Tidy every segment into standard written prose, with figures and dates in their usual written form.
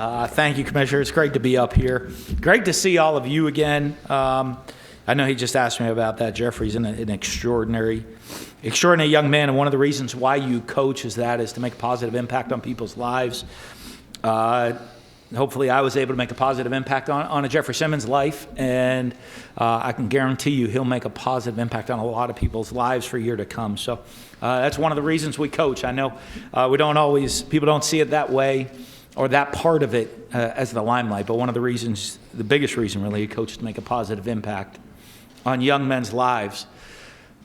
Thank you, Commissioner. It's great to be up here. Great to see all of you again. I know he just asked me about that. Jeffrey's an extraordinary young man, and one of the reasons why you coach is to make a positive impact on people's lives. Hopefully I was able to make a positive impact on a Jeffrey Simmons' life, and I can guarantee you he'll make a positive impact on a lot of people's lives for a year to come. So that's one of the reasons we coach. I know people don't see it that way or that part of it as the limelight, but one of the reasons, the biggest reason really, you coach is to make a positive impact on young men's lives.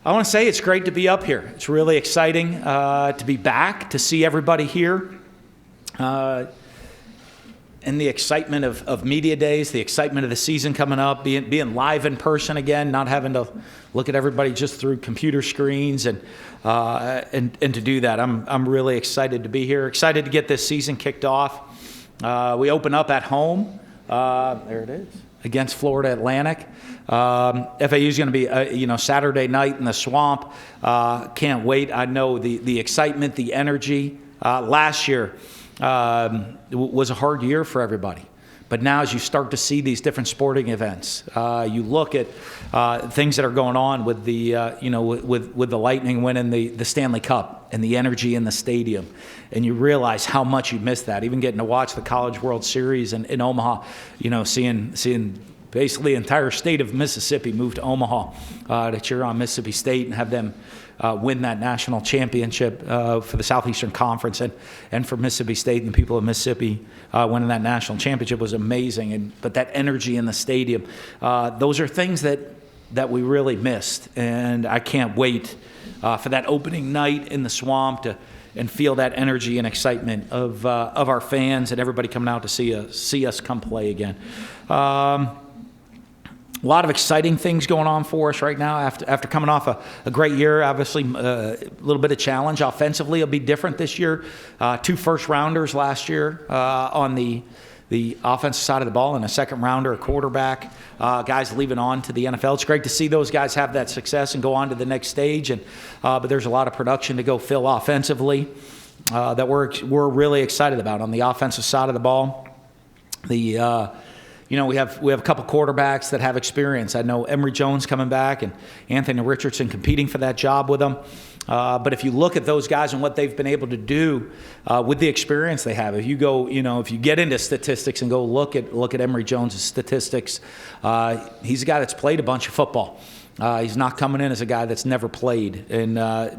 I want to say it's great to be up here. It's really exciting to be back, to see everybody here. And the excitement of media days, the excitement of the season coming up, being live in person again, not having to look at everybody just through computer screens, and to do that. I'm really excited to be here. Excited to get this season kicked off. We open up at home. There it is, against Florida Atlantic. FAU is going to be Saturday night in the Swamp. Can't wait. I know the excitement, the energy. Last year was a hard year for everybody. But now as you start to see these different sporting events, you look at things that are going on with the with the Lightning winning the Stanley Cup and the energy in the stadium, and you realize how much you missed that. Even getting to watch the College World Series in Omaha, seeing basically the entire state of Mississippi move to Omaha to cheer on Mississippi State and have them win that national championship for the Southeastern Conference, and for Mississippi State and the people of Mississippi winning that national championship was amazing. But that energy in the stadium, those are things that we really missed, and I can't wait for that opening night in the Swamp and feel that energy and excitement of our fans and everybody coming out to see us come play again. A lot of exciting things going on for us right now after coming off a great year. Obviously, a little bit of challenge. Offensively, it'll be different this year. 2 first-rounders last year on the offensive side of the ball, and a second-rounder, a quarterback. Guys leaving on to the NFL. It's great to see those guys have that success and go on to the next stage. But there's a lot of production to go fill offensively that we're really excited about on the offensive side of the ball. We have a couple quarterbacks that have experience. I know Emory Jones coming back and Anthony Richardson competing for that job with them. But if you look at those guys and what they've been able to do with the experience they have, if you get into statistics and go look at Emory Jones' statistics, he's a guy that's played a bunch of football. He's not coming in as a guy that's never played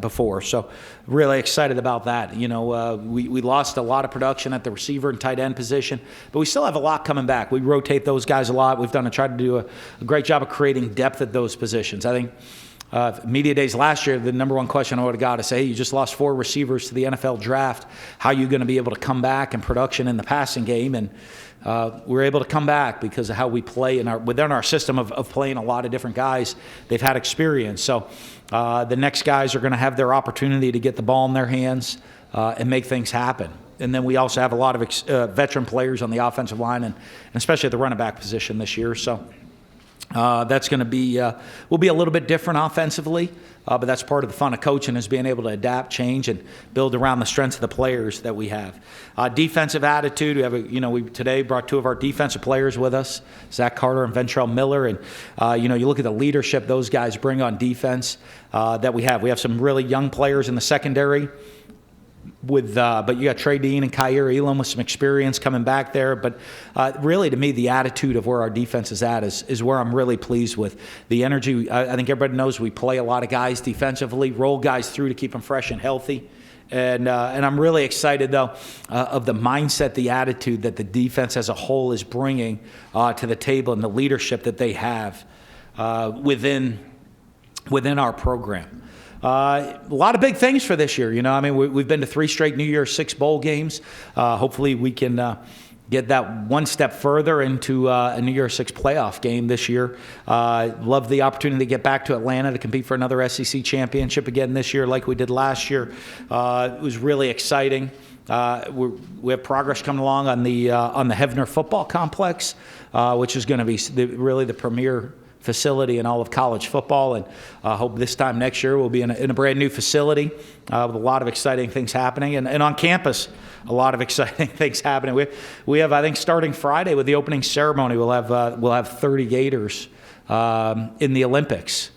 before. So really excited about that. We lost a lot of production at the receiver and tight end position, but we still have a lot coming back. We rotate those guys a lot. We've tried to do a great job of creating depth at those positions. I think media days last year, the number one question I would have got is, hey, you just lost 4 receivers to the NFL draft. How are you going to be able to come back in production in the passing game? And we're able to come back because of how we play within our system of playing a lot of different guys. They've had experience. So the next guys are going to have their opportunity to get the ball in their hands and make things happen. And then we also have a lot of veteran players on the offensive line and especially at the running back position this year. So that's going to be will be a little bit different offensively, but that's part of the fun of coaching, is being able to adapt, change, and build around the strengths of the players that we have. Defensive attitude. We today brought 2 of our defensive players with us, Zach Carter and Ventrell Miller, and you look at the leadership those guys bring on defense that we have. We have some really young players in the secondary. But you got Trey Dean and Kyer Elam with some experience coming back there. But really, to me, the attitude of where our defense is at is where I'm really pleased with. The energy, I think everybody knows we play a lot of guys defensively, roll guys through to keep them fresh and healthy. And I'm really excited, though, of the mindset, the attitude that the defense as a whole is bringing to the table and the leadership that they have within our program. A lot of big things for this year. We've been to 3 straight New Year's 6 bowl games. Hopefully we can get that one step further into a New Year's 6 playoff game this year. Love the opportunity to get back to Atlanta to compete for another SEC championship again this year like we did last year. It was really exciting. We have progress coming along on the Hevner football complex, which is going to be really the premier facility in all of college football, and hope this time next year we'll be in a brand new facility with a lot of exciting things happening, and on campus, a lot of exciting things happening. We have, I think, starting Friday with the opening ceremony, we'll have 30 Gators in the Olympics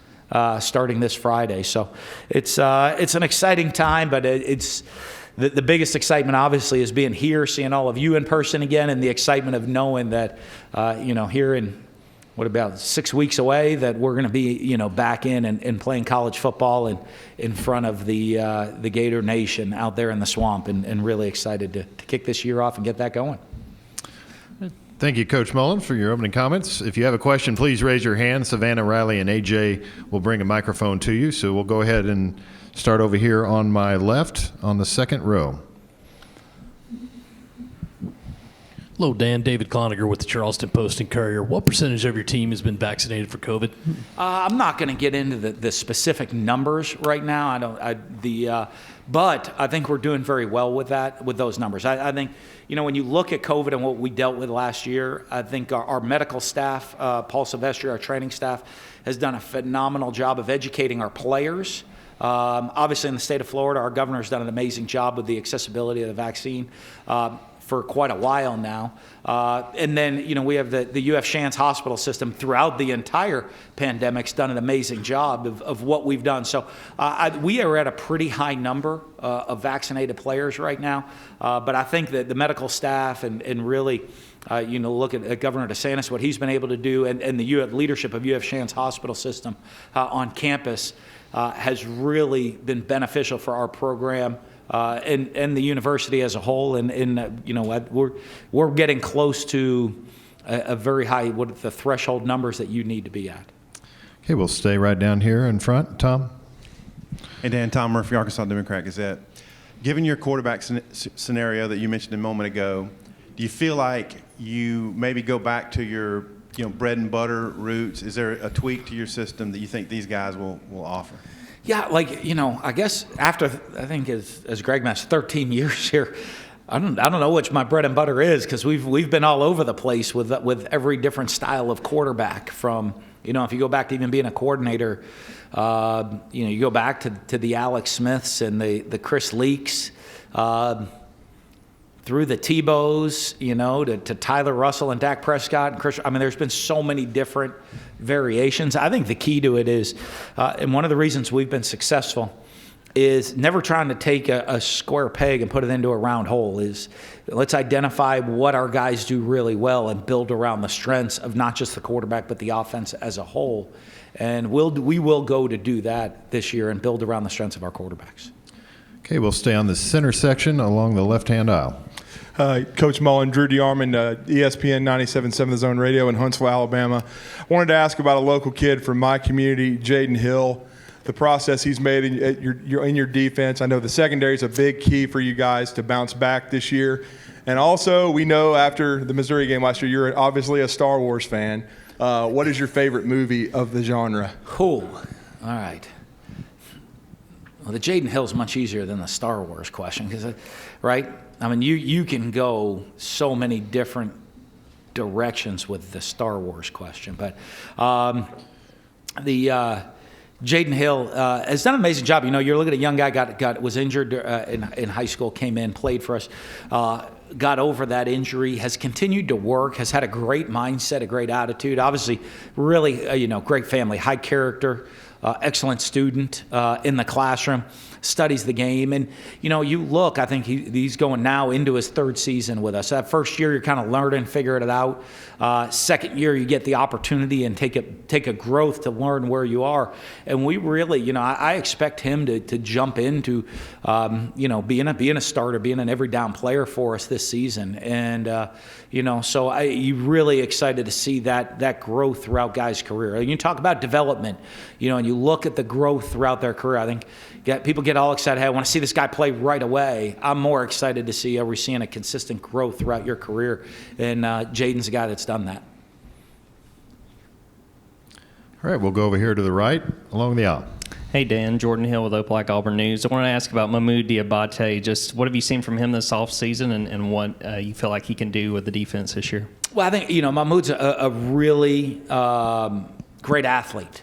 starting this Friday. So it's an exciting time, but it's the biggest excitement obviously is being here, seeing all of you in person again, and the excitement of knowing that here in about 6 weeks away that we're going to be back in and playing college football and in front of the Gator Nation out there in the swamp, and really excited to kick this year off and get that going. Thank you, Coach Mullen, for your opening comments. If you have a question, please raise your hand. Savannah, Riley, and AJ will bring a microphone to you. So we'll go ahead and start over here on my left on the second row. Hello, Dan. David Cloninger with the Charleston Post and Courier. What percentage of your team has been vaccinated for COVID? I'm not going to get into the specific numbers right now. But I think we're doing very well with those numbers. I think, when you look at COVID and what we dealt with last year, I think our medical staff, Paul Silvestri, our training staff, has done a phenomenal job of educating our players. Obviously, in the state of Florida, our governor's done an amazing job with the accessibility of the vaccine for quite a while now. And then, we have the UF Shands hospital system throughout the entire pandemic's done an amazing job of what we've done. So we are at a pretty high number of vaccinated players right now. But I think that the medical staff and really, look at Governor DeSantis, what he's been able to do, and the leadership of UF Shands hospital system on campus has really been beneficial for our program. And the university as a whole, and we're getting close to a very high, the threshold numbers that you need to be at. Okay, we'll stay right down here in front. Tom? Hey, Dan. Tom Murphy, Arkansas Democrat Gazette. Given your quarterback scenario that you mentioned a moment ago, do you feel like you maybe go back to your bread and butter roots? Is there a tweak to your system that you think these guys will offer? Yeah, I guess after, I think as Greg mentioned, 13 years here, I don't know which my bread and butter is, because we've been all over the place with every different style of quarterback. From if you go back to even being a coordinator, you go back to the Alex Smiths and the Chris Leaks, through the Tebows, to Tyler Russell and Dak Prescott and Chris. There's been so many different variations. I think the key to it is, and one of the reasons we've been successful is never trying to take a square peg and put it into a round hole. Is let's identify what our guys do really well and build around the strengths of not just the quarterback but the offense as a whole. And we will go to do that this year and build around the strengths of our quarterbacks. Okay, we'll stay on the center section along the left-hand aisle. Coach Mullen, Drew DeArmond, ESPN 97.7 The Zone Radio in Huntsville, Alabama. I wanted to ask about a local kid from my community, Jayden Hill, the process he's made in your defense. I know the secondary is a big key for you guys to bounce back this year. And also, we know after the Missouri game last year, you're obviously a Star Wars fan. What is your favorite movie of the genre? Cool. All right. Well, the Jayden Hill's much easier than the Star Wars question, because, right? You can go so many different directions with the Star Wars question, but Jayden Hill has done an amazing job. You're looking at a young guy was injured in high school, came in, played for us, got over that injury, has continued to work, has had a great mindset, a great attitude. Obviously, really, great family, high character, excellent student in the classroom. Studies the game, and you look. I think he's going now into his third season with us. That first year, you're kind of learning, figuring it out. Second year, you get the opportunity and take a growth to learn where you are. And we really, I expect him to jump into, being a starter, being an every down player for us this season. And so you really excited to see that growth throughout guys' career. You talk about development, and you look at the growth throughout their career. I think people get all excited. Hey, I want to see this guy play right away. I'm more excited to see, are we seeing a consistent growth throughout your career? And Jayden's a guy that's done that. All right, we'll go over here to the right along the aisle. Hey, Dan. Jayden Hill with Opelika Auburn News. I want to ask about Mahmoud Diabate. Just what have you seen from him this offseason, and what you feel like he can do with the defense this year? Well, I think, Mahmoud's a really great athlete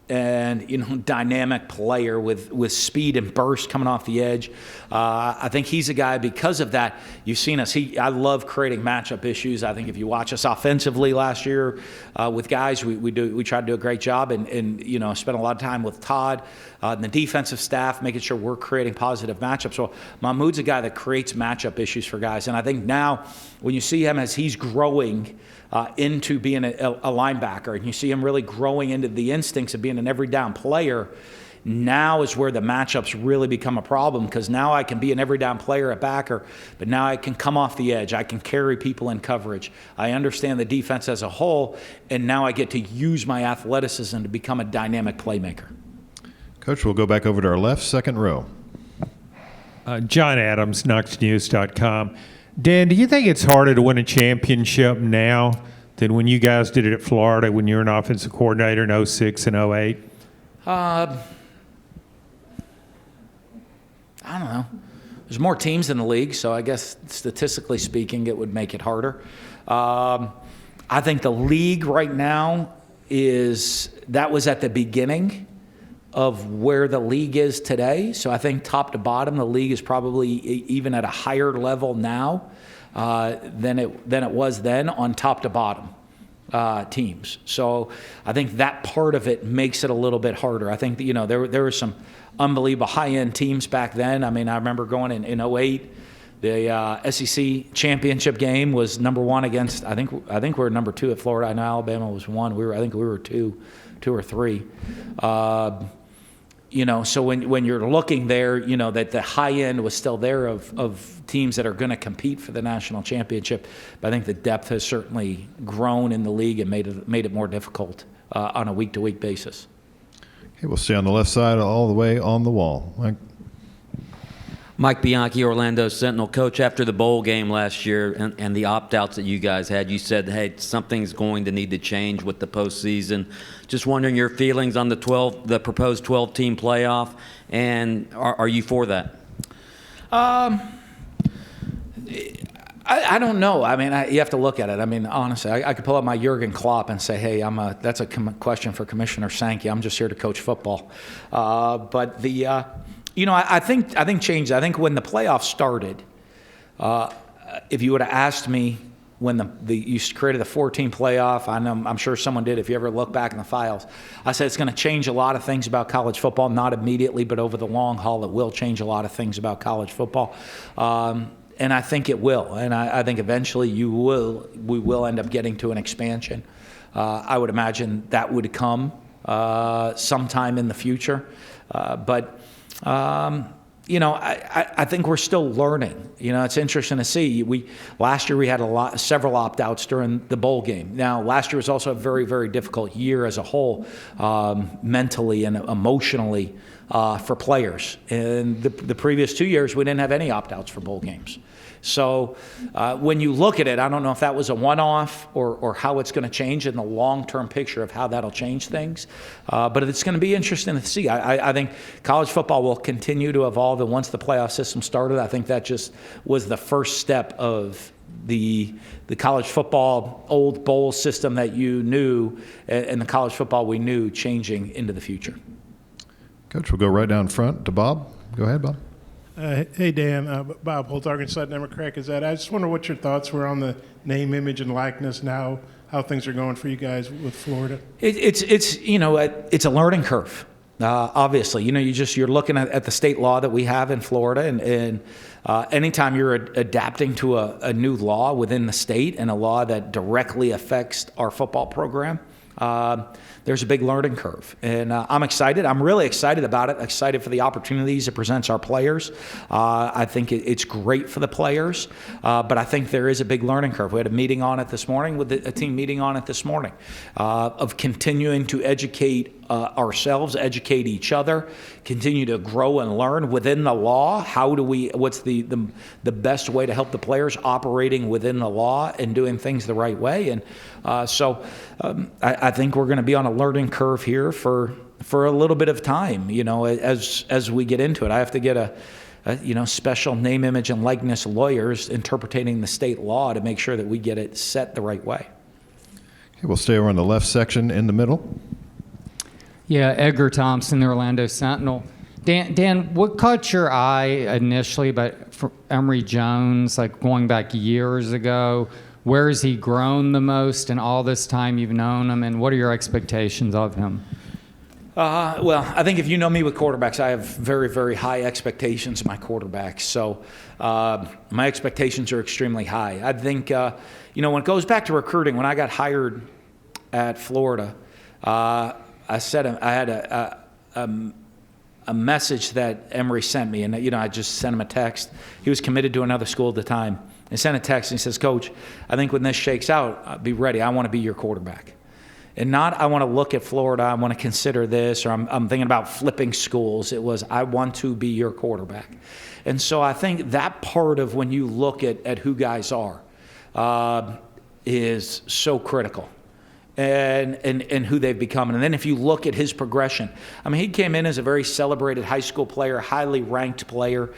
and, dynamic player with speed and burst coming off the edge. I think he's a guy, because of that, you've seen us. I love creating matchup issues. I think if you watch us offensively last year with guys, we try to do a great job and spend a lot of time with Todd and the defensive staff, making sure we're creating positive matchups. So Mahmoud's a guy that creates matchup issues for guys. And I think now when you see him as he's growing into being a linebacker, and you see him really growing into the instincts of being an every down player, now is where the matchups really become a problem, because now I can be an every down player at backer, but now I can come off the edge. I can carry people in coverage. I understand the defense as a whole, and now I get to use my athleticism to become a dynamic playmaker. Coach, we'll go back over to our left, second row. John Adams, KnoxNews.com. Dan, do you think it's harder to win a championship now than when you guys did it at Florida when you were an offensive coordinator in 06 and 08? I don't know. There's more teams in the league, so I guess statistically speaking, it would make it harder. I think the league right now that was at the beginning of where the league is today. So I think top to bottom, the league is probably even at a higher level now than it was then on top to bottom teams. So I think that part of it makes it a little bit harder. I think that, there were some unbelievable high-end teams back then. I mean, I remember going in 08, the SEC championship game was number one against, I think we were number two at Florida. I know Alabama was one. I think we were two or three. So when you're looking there, that the high end was still there of teams that are going to compete for the national championship. But I think the depth has certainly grown in the league and made it more difficult on a week-to-week basis. Okay, we'll stay on the left side all the way on the wall. Mike Bianchi, Orlando Sentinel. Coach, after the bowl game last year and the opt-outs that you guys had, you said, hey, something's going to need to change with the postseason. Just wondering your feelings on the proposed 12-team playoff, and are you for that? I don't know. I mean, you have to look at it. I mean, honestly, I could pull up my Jurgen Klopp and say, hey, that's a question for Commissioner Sankey. I'm just here to coach football. But I think change. I think when the playoffs started, if you would have asked me when you created the 4-team playoff, I'm sure someone did. If you ever look back in the files, I said it's going to change a lot of things about college football. Not immediately, but over the long haul, it will change a lot of things about college football. And I think it will. And I think eventually we will end up getting to an expansion. I would imagine that would come sometime in the future. But I think we're still learning. It's interesting to see. Last year we had several opt-outs during the bowl game. Now, last year was also a very, very difficult year as a whole, mentally and emotionally for players. And the previous 2 years, we didn't have any opt-outs for bowl games. So when you look at it, I don't know if that was a one-off or how it's going to change in the long-term picture of how that'll change things. But it's going to be interesting to see. I think college football will continue to evolve, and once the playoff system started, I think that just was the first step of the college football old bowl system that you knew and the college football we knew changing into the future. Coach, we'll go right down front to Bob. Go ahead, Bob. Hey, Dan. Bob Holt, Arkansas Democrat Gazette. I just wonder what your thoughts were on the name, image, and likeness now, how things are going for you guys with Florida. It's a learning curve. Obviously, you're looking at the state law that we have in Florida, and anytime you're adapting to a new law within the state and a law that directly affects our football program, there's a big learning curve. And I'm excited. I'm really excited about it, excited for the opportunities it presents our players. I think it's great for the players, but I think there is a big learning curve. We had a meeting on it this morning, a team meeting on it this morning, of continuing to educate ourselves, educate each other, continue to grow and learn within the law. What's the best way to help the players operating within the law and doing things the right way? And so I think we're going to be on a learning curve here for a little bit of time, as we get into it. I have to get a special name, image, and likeness lawyers interpreting the state law to make sure that we get it set the right way. Okay, we'll stay over on the left section in the middle. Yeah, Edgar Thompson, the Orlando Sentinel. Dan, what caught your eye initially about for Emory Jones, like going back years ago? Where has he grown the most in all this time you've known him, and what are your expectations of him? Well, I think if you know me with quarterbacks, I have very, very high expectations of my quarterbacks. So my expectations are extremely high. I think, when it goes back to recruiting, when I got hired at Florida, I had a message that Emory sent me, and I just sent him a text. He was committed to another school at the time. I sent a text and he says, "Coach, I think when this shakes out, be ready. I want to be your quarterback." And not, I want to look at Florida, I want to consider this, or I'm thinking about flipping schools. It was, I want to be your quarterback. And so I think that part of when you look at who guys are is so critical. And who they've become. And then if you look at his progression, I mean, he came in as a very celebrated high school player, highly ranked player.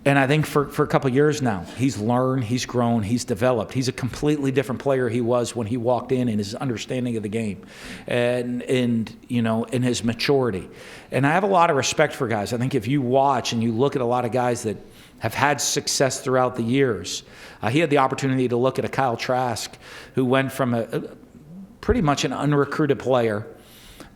And I think for a couple of years now, he's learned, he's grown, he's developed. He's a completely different player he was when he walked in his understanding of the game and in his maturity. And I have a lot of respect for guys. I think if you watch and you look at a lot of guys that have had success throughout the years, he had the opportunity to look at a Kyle Trask who went from a pretty much an unrecruited player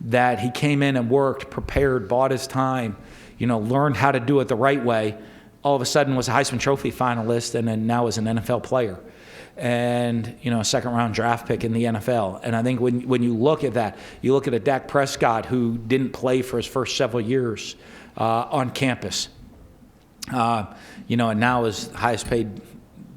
that he came in and worked, prepared, bought his time, learned how to do it the right way. All of a sudden was a Heisman Trophy finalist and then now is an NFL player and, a second-round draft pick in the NFL. And I think when you look at that, you look at a Dak Prescott who didn't play for his first several years on campus, and now is highest paid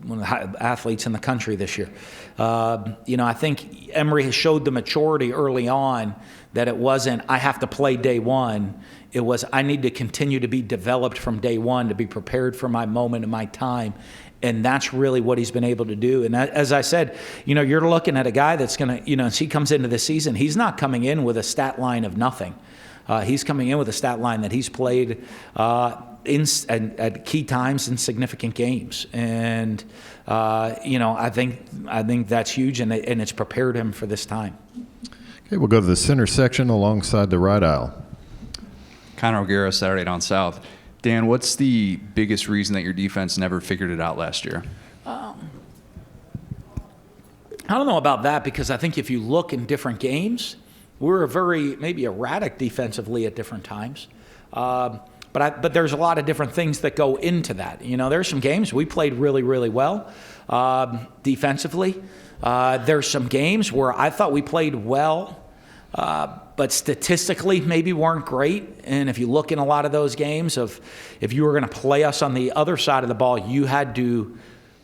one of the athletes in the country this year. I think Emory has showed the maturity early on that it wasn't, I have to play day one. It was, I need to continue to be developed from day one to be prepared for my moment and my time. And that's really what he's been able to do. And as I said, you're looking at a guy that's going to, as he comes into the season, he's not coming in with a stat line of nothing. He's coming in with a stat line that he's played at key times in significant games. And, I think that's huge, and it's prepared him for this time. Okay, we'll go to the center section alongside the right aisle. Connor O'Gara, Saturday Down South. Dan, what's the biggest reason that your defense never figured it out last year? I don't know about that, because I think if you look in different games, we're very maybe erratic defensively at different times. But there's a lot of different things that go into that. There's some games we played really, really well defensively. There's some games where I thought we played well, but statistically maybe weren't great. And if you look in a lot of those games if you were going to play us on the other side of the ball, you had to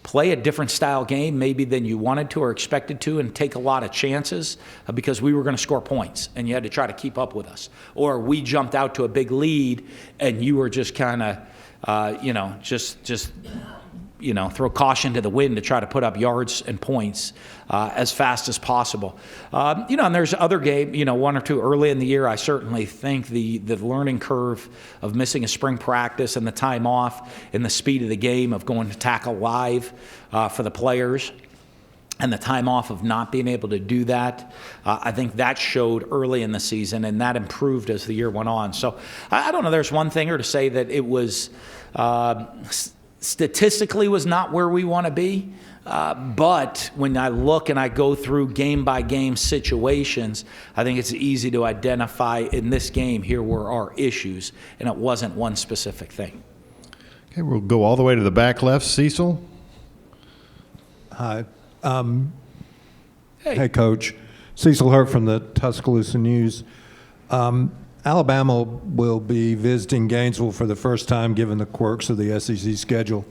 play a different style game maybe than you wanted to or expected to, and take a lot of chances because we were going to score points and you had to try to keep up with us. Or we jumped out to a big lead and you were just kind of, throw caution to the wind to try to put up yards and points as fast as possible. And there's other games, one or two early in the year. I certainly think the learning curve of missing a spring practice and the time off and the speed of the game of going to tackle live for the players and the time off of not being able to do that, I think that showed early in the season, and that improved as the year went on. So I don't know, there's one thing or to say that it was statistically was not where we want to be. But when I look and I go through game-by-game situations, I think it's easy to identify in this game here were our issues, and it wasn't one specific thing. Okay, we'll go all the way to the back left. Cecil? Hi. Hey, Coach. Cecil Hurt from the Tuscaloosa News. Alabama will be visiting Gainesville for the first time, given the quirks of the SEC schedule.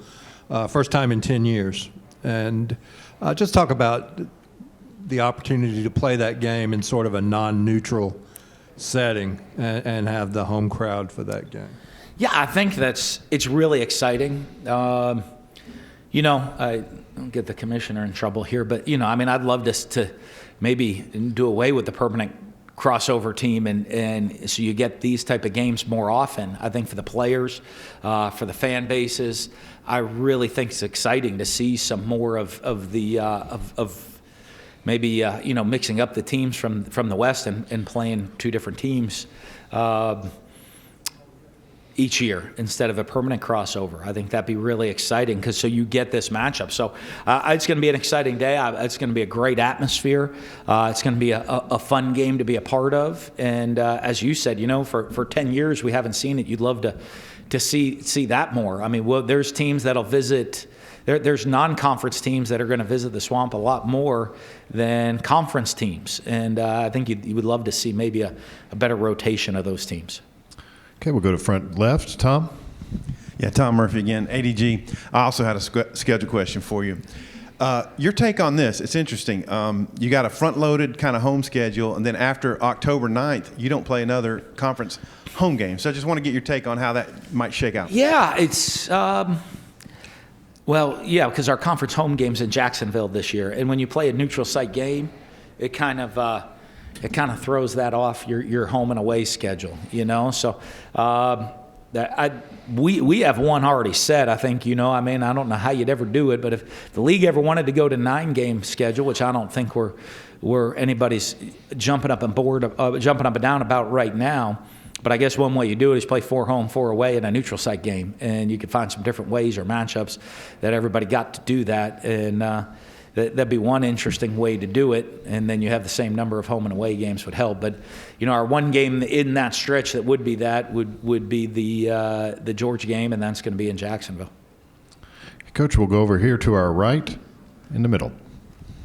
First time in 10 years. And just talk about the opportunity to play that game in sort of a non-neutral setting and have the home crowd for that game. Yeah, I think it's really exciting. I don't get the commissioner in trouble here, but, I'd love to maybe do away with the permanent crossover team and so you get these type of games more often. I think for the players, for the fan bases, I really think it's exciting to see some more of maybe mixing up the teams from the West and playing two different teams each year instead of a permanent crossover. I think that'd be really exciting so you get this matchup. So it's going to be an exciting day. It's going to be a great atmosphere. It's going to be a fun game to be a part of. And as you said, for 10 years we haven't seen it. You'd love to see that more. I mean, there's teams that'll visit. There's non-conference teams that are going to visit the Swamp a lot more than conference teams. And I think you would love to see maybe a better rotation of those teams. Okay, we'll go to front left. Tom? Yeah, Tom Murphy again, ADG. I also had a schedule question for you. Your take on this, it's interesting. You got a front-loaded kind of home schedule, and then after October 9th, you don't play another conference home game. So I just want to get your take on how that might shake out. Yeah, it's because our conference home game's in Jacksonville this year, and when you play a neutral site game, it kind of throws that off your home and away schedule, So we have one already set. I think I don't know how you'd ever do it, but if the league ever wanted to go to 9-game schedule, which I don't think we're anybody's jumping up and down about right now. But I guess one way you do it is play 4 home, 4 away in a neutral site game, and you could find some different ways or matchups that everybody got to do that, and that'd be one interesting way to do it. And then you have the same number of home and away games would help. But our one game in that stretch that would be the Georgia game, and that's going to be in Jacksonville. Coach, we'll go over here to our right in the middle.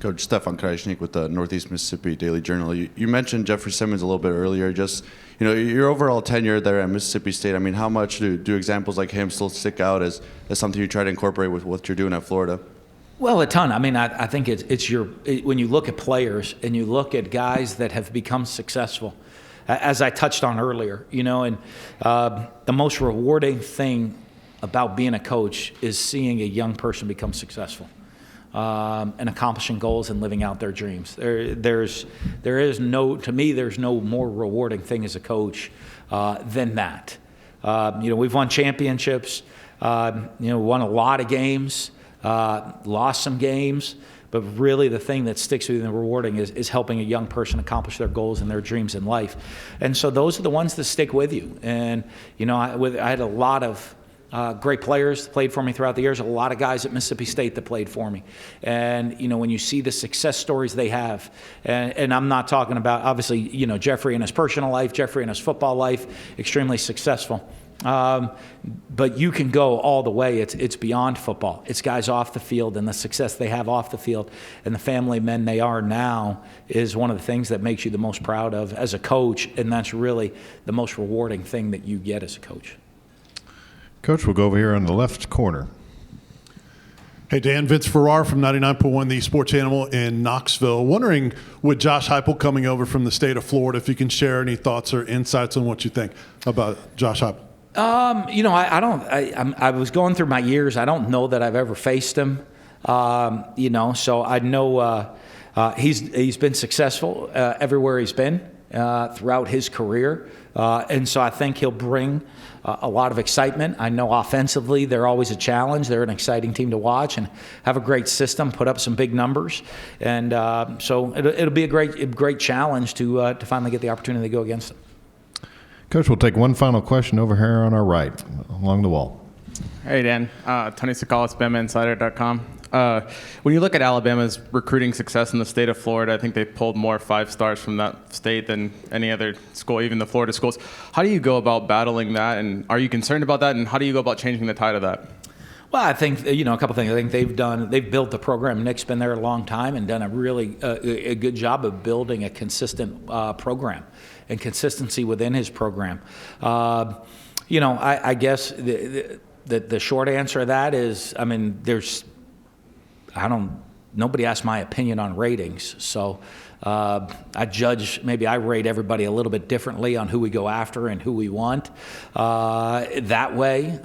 Coach Stefan Krajicnik with the Northeast Mississippi Daily Journal. You mentioned Jeffrey Simmons a little bit earlier. Just, your overall tenure there at Mississippi State, I mean, how much do examples like him still stick out as something you try to incorporate with what you're doing at Florida? Well, a ton. I mean, I think it's when you look at players and you look at guys that have become successful, as I touched on earlier, and the most rewarding thing about being a coach is seeing a young person become successful. And accomplishing goals and living out their dreams. There's no more rewarding thing as a coach than that. We've won championships, won a lot of games, lost some games, but really the thing that sticks with you and rewarding is helping a young person accomplish their goals and their dreams in life. And so those are the ones that stick with you. And, I had a lot of great players played for me throughout the years. A lot of guys at Mississippi State that played for me. And, when you see the success stories they have, and I'm not talking about, obviously, Jeffrey in his personal life, Jeffrey in his football life, extremely successful. But you can go all the way. It's beyond football. It's guys off the field and the success they have off the field and the family men they are now is one of the things that makes you the most proud of as a coach. And that's really the most rewarding thing that you get as a coach. Coach, we'll go over here on the left corner. Hey, Dan, Vince Farrar from 99.1 The Sports Animal in Knoxville. Wondering, with Josh Hypel coming over from the state of Florida, if you can share any thoughts or insights on what you think about Josh Hypel. I was going through my years. I don't know that I've ever faced him, so I know he's been successful everywhere he's been throughout his career. And so I think he'll bring a lot of excitement. I know offensively they're always a challenge. They're an exciting team to watch and have a great system, put up some big numbers. And so it'll be a great challenge to finally get the opportunity to go against them. Coach, we'll take one final question over here on our right, along the wall. Hey, Dan. Tony Sakalas, BamaInsider.com. When you look at Alabama's recruiting success in the state of Florida, I think they pulled more 5-stars from that state than any other school, even the Florida schools. How do you go about battling that, and are you concerned about that, and how do you go about changing the tide of that? Well, I think, a couple things. I think they've built the program. Nick's been there a long time and done a really a good job of building a consistent program and consistency within his program. I guess the short answer to that is, nobody asked my opinion on ratings. So I rate everybody a little bit differently on who we go after and who we want that way,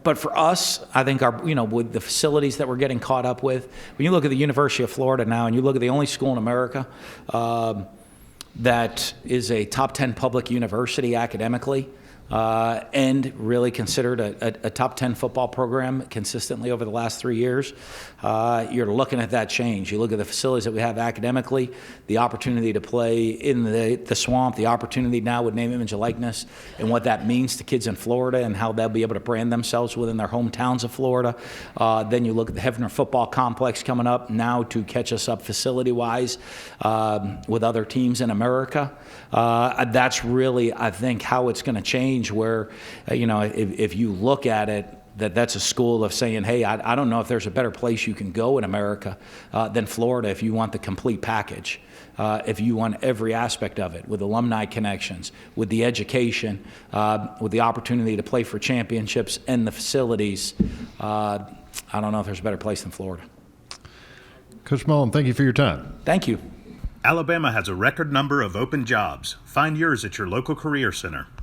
but for us, I think with the facilities that we're getting caught up with, when you look at the University of Florida now and you look at the only school in America that is a top 10 public university academically, and really considered a top 10 football program consistently over the last 3 years. You're looking at that change. You look at the facilities that we have academically, the opportunity to play in the swamp, the opportunity now with name, image, and likeness, and what that means to kids in Florida and how they'll be able to brand themselves within their hometowns of Florida. Then you look at the Hefner Football Complex coming up now to catch us up facility-wise with other teams in America. That's really, I think, how it's going to change, where, if you look at it, that's a school of saying, hey, I don't know if there's a better place you can go in America than Florida if you want the complete package, if you want every aspect of it, with alumni connections, with the education, with the opportunity to play for championships and the facilities. I don't know if there's a better place than Florida. Coach Mullen, thank you for your time. Thank you. Alabama has a record number of open jobs. Find yours at your local career center.